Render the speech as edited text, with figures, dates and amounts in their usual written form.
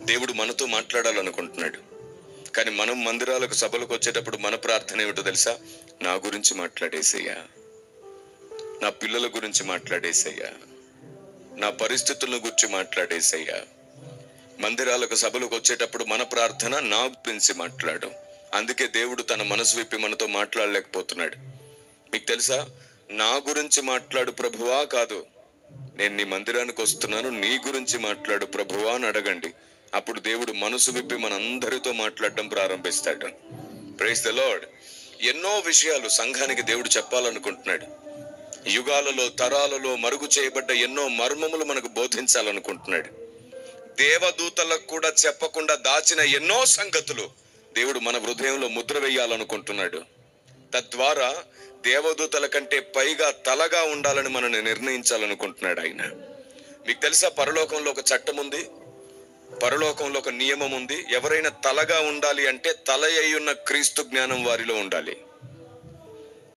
దేవుడు మనతో మాట్లాడాలనుకుంటున్నాడు. కానీ మనం మందిరాలకు, సభలకు వచ్చేటప్పుడు మన ప్రార్థన ఏమిటో తెలుసా? నా గురించి మాట్లాడేసయ్యా, నా పిల్లల గురించి మాట్లాడేసయ్యా, నా పరిస్థితుల గురించి మాట్లాడేసయ్యా. మందిరాలకు, సభలకు వచ్చేటప్పుడు మన ప్రార్థన నా గురించి మాట్లాడు. అందుకే దేవుడు తన మనసు విప్పి మనతో మాట్లాడలేకపోతున్నాడు. మీకు తెలుసా, నా గురించి మాట్లాడు ప్రభువా కాదు, నేను నీ మందిరానికి వస్తున్నాను, నీ గురించి మాట్లాడు ప్రభువా అని అడగండి. అప్పుడు దేవుడు మనసు విప్పి మనందరితో మాట్లాడడం ప్రారంభిస్తాడు. Praise the lord. ఎన్నో విషయాలు సంఘానికి దేవుడు చెప్పాలనుకుంటున్నాడు. యుగాలలో, తరాలలో మరుగు చేయబడ్డ ఎన్నో మర్మములు మనకు బోధించాలనుకుంటున్నాడు. దేవదూతలకు కూడా చెప్పకుండా దాచిన ఎన్నో సంగతులు దేవుడు మన హృదయంలో ముద్ర వేయాలనుకుంటున్నాడు. తద్వారా దేవదూతల కంటే పైగా తలగా ఉండాలని మనల్ని నిర్ణయించాలనుకుంటున్నాడు ఆయన. మీకు తెలుసా, పరలోకంలో ఒక చట్టం ఉంది, పరలోకంలో ఒక నియమం ఉంది. ఎవరైనా తలగా ఉండాలి అంటే తల అయ్యున్న క్రీస్తు జ్ఞానం వారిలో ఉండాలి.